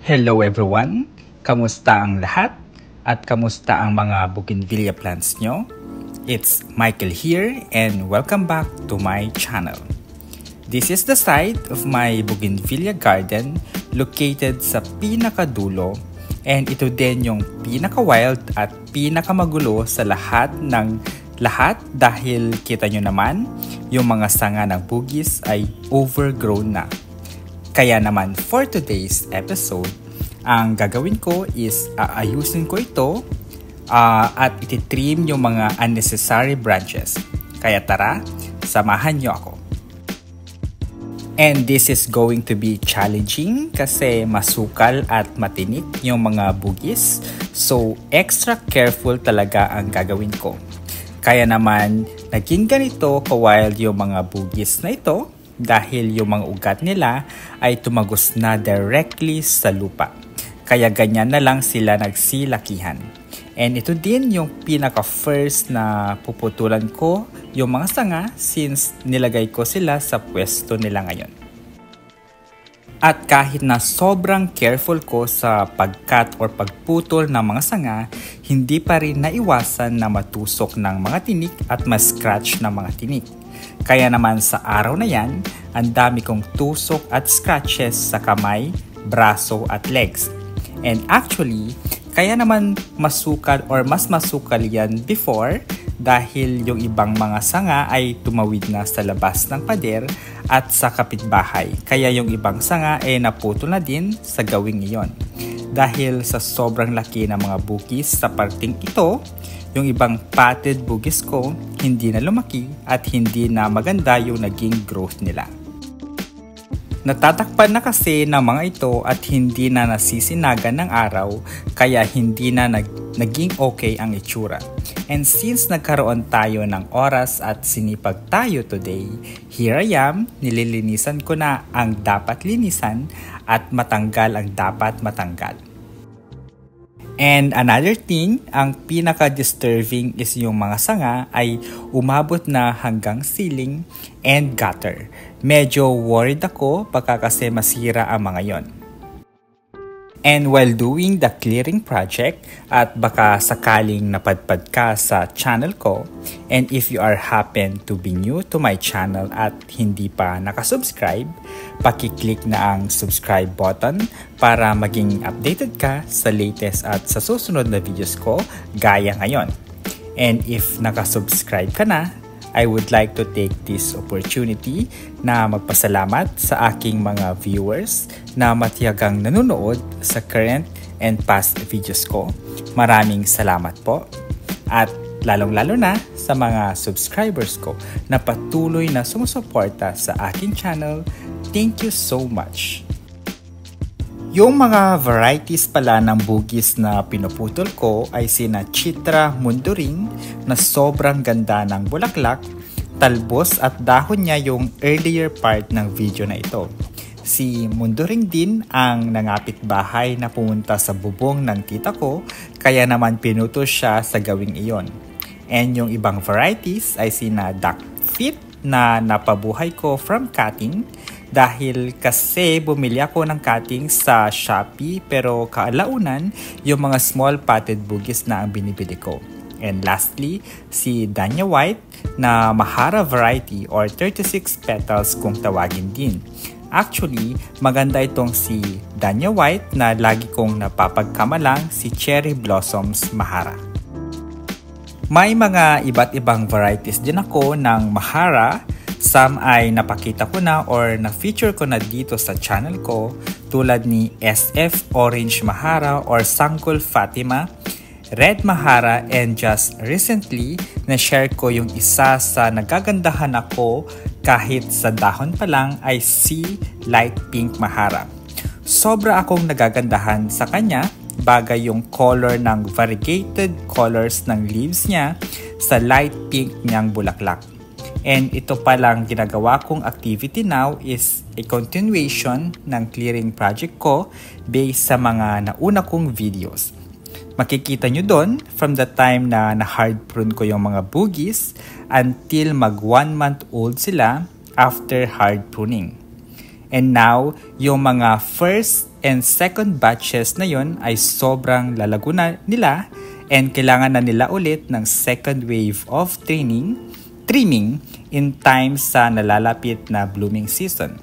Hello everyone! Kamusta ang lahat? At kamusta ang mga bougainvillea plants nyo? It's Michael here and welcome back to my channel. This is the site of my bougainvillea garden located sa pinakadulo, and ito din yung pinaka-wild at pinakamagulo sa lahat dahil kita nyo naman yung mga sanga ng bugis ay overgrown na. Kaya naman for today's episode, ang gagawin ko is aayusin ko ito at ititrim yung mga unnecessary branches. Kaya tara, samahan nyo ako. And this is going to be challenging kasi masukal at matinik yung mga bugis. So extra careful talaga ang gagawin ko. Kaya naman naging ganito ka-wild yung mga bugis na ito dahil yung mga ugat nila ay tumagos na directly sa lupa. Kaya ganyan na lang sila nagsilakihan. And ito din yung pinaka-first na puputulan ko yung mga sanga since nilagay ko sila sa pwesto nila ngayon. At kahit na sobrang careful ko sa pagkat or pagputol ng mga sanga, hindi pa rin naiwasan na matusok ng mga tinik at ma-scratch ng mga tinik. Kaya naman sa araw na yan, ang dami kong tusok at scratches sa kamay, braso at legs. And actually, kaya naman masukal or mas masukal yan before dahil yung ibang mga sanga ay tumawid na sa labas ng pader at sa kapitbahay. Kaya yung ibang sanga ay naputol na din sa gawing iyon. Dahil sa sobrang laki ng mga bugis sa parting ito, yung ibang potted bugis ko hindi na lumaki at hindi na maganda yung naging growth nila. Natatakpan na kasi ng mga ito at hindi na nasisinagan ng araw kaya hindi na naging okay ang itsura. And since nagkaroon tayo ng oras at sinipag tayo today, here I am, nililinisan ko na ang dapat linisan at matanggal ang dapat matanggal. And another thing, ang pinaka-disturbing is yung mga sanga ay umabot na hanggang ceiling and gutter. Medyo worried ako baka kasi masira ang mga yon. And while doing the clearing project at baka sakaling napadpad ka sa channel ko, and if you are happen to be new to my channel at hindi pa nakasubscribe, pakiclick na ang subscribe button para maging updated ka sa latest at sa susunod na videos ko gaya ngayon. And if nakasubscribe ka na, I would like to take this opportunity na magpasalamat sa aking mga viewers na matiyagang nanonood sa current and past videos ko. Maraming salamat po. At lalong-lalo na sa mga subscribers ko na patuloy na sumusuporta sa aking channel. Thank you so much. Yung mga varieties pala ng bugis na pinuputol ko ay sina Chitra Munduring na sobrang ganda ng bulaklak, talbos at dahon niya yung earlier part ng video na ito. Si Munduring din ang nangapit bahay na pumunta sa bubong ng tita ko kaya naman pinuto siya sa gawing iyon. And yung ibang varieties ay sina Duckfeet na napabuhay ko from cutting dahil kasi bumili ako ng cutting sa Shopee pero kaalaunan yung mga small potted bugis na ang binibili ko. And lastly, si Danya White na Mahara variety or 36 petals kung tawagin din. Actually, maganda itong si Danya White na lagi kong napapagkamalang si Cherry Blossoms Mahara. May mga iba't ibang varieties din ako ng Mahara. Some ay napakita ko na or na-feature ko na dito sa channel ko tulad ni SF Orange Mahara or Sangkol Fatima, Red Mahara, and just recently na-share ko yung isa sa nagagandahan ako kahit sa dahon pa lang ay si Light Pink Mahara. Sobra akong nagagandahan sa kanya bagay yung color ng variegated colors ng leaves niya sa light pink niyang bulaklak. And ito palang ginagawa kong activity now is a continuation ng clearing project ko based sa mga nauna kong videos. Makikita nyo doon from the time na na-hard prune ko yung mga bugis until mag 1 month old sila after hard pruning. And now, yung mga first and second batches na yon ay sobrang lalago na nila and kailangan na nila ulit ng second wave of trimming in time sa nalalapit na blooming season.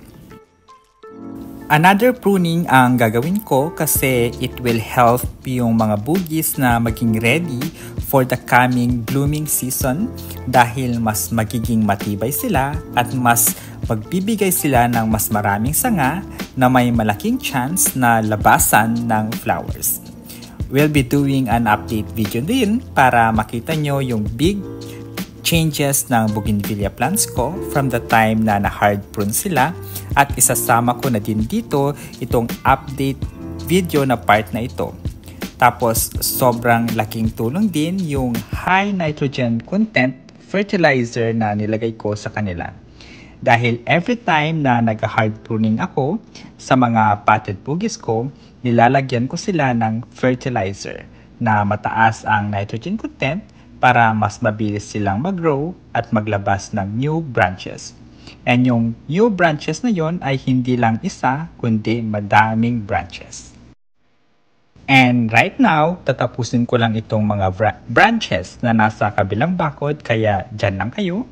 Another pruning ang gagawin ko kasi it will help yung mga bugis na maging ready for the coming blooming season dahil mas magiging matibay sila at mas magbibigay sila ng mas maraming sanga na may malaking chance na labasan ng flowers. We'll be doing an update video din para makita nyo yung big changes ng bougainvillea plants ko from the time na na-hard prune sila at isasama ko na din dito itong update video na part na ito. Tapos sobrang laking tulong din yung high nitrogen content fertilizer na nilagay ko sa kanila. Dahil every time na nag-hard pruning ako sa mga potted bugis ko, nilalagyan ko sila ng fertilizer na mataas ang nitrogen content para mas mabilis silang mag-grow at maglabas ng new branches. And yung new branches na yon ay hindi lang isa, kundi madaming branches. And right now, tatapusin ko lang itong mga branches na nasa kabilang bakod, kaya dyan lang kayo.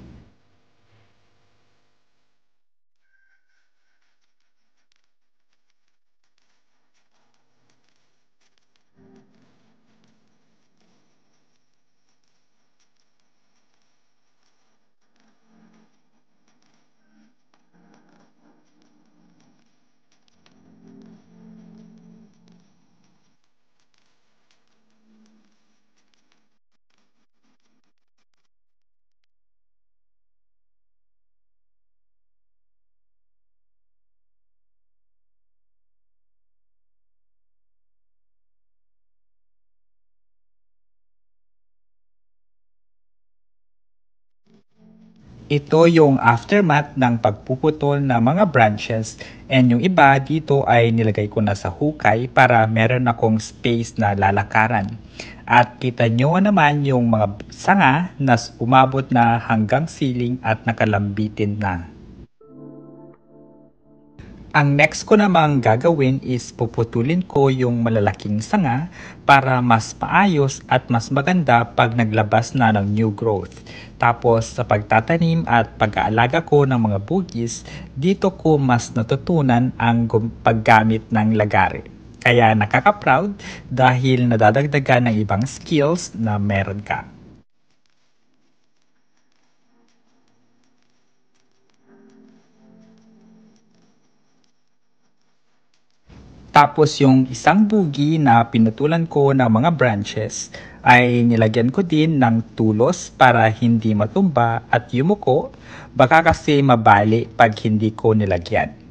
Ito yung aftermath ng pagpuputol ng mga branches and yung iba dito ay nilagay ko na sa hukay para meron akong space na lalakaran. At kita nyo naman yung mga sanga na umabot na hanggang ceiling at nakalambitin na. Ang next ko namang gagawin is puputulin ko yung malalaking sanga para mas maayos at mas maganda pag naglabas na ng new growth. Tapos sa pagtatanim at pag-aalaga ko ng mga bugis, dito ko mas natutunan ang paggamit ng lagare. Kaya nakaka-proud dahil nadadagdagan ng ibang skills na meron ka. Tapos yung isang bugi na pinutulan ko ng mga branches ay nilagyan ko din ng tulos para hindi matumba at yumuko, baka kasi mabali pag hindi ko nilagyan.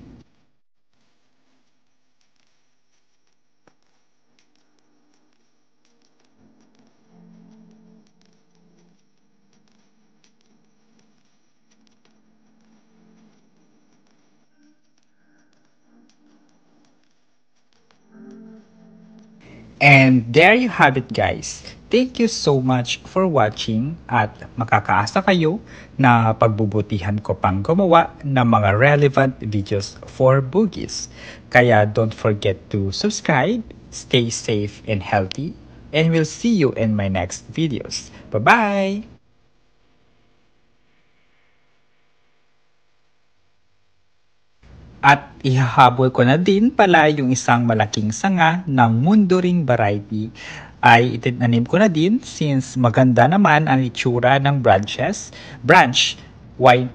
And there you have it guys. Thank you so much for watching at makakaasa kayo na pagbubutihan ko pang gumawa ng mga relevant videos for boogies. Kaya don't forget to subscribe, stay safe and healthy, and we'll see you in my next videos. Bye-bye! At ihahabol ko na din pala yung isang malaking sanga ng munduring variety ay itinanim ko na din since maganda naman ang itsura ng branch, why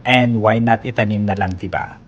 not itanim na lang, diba?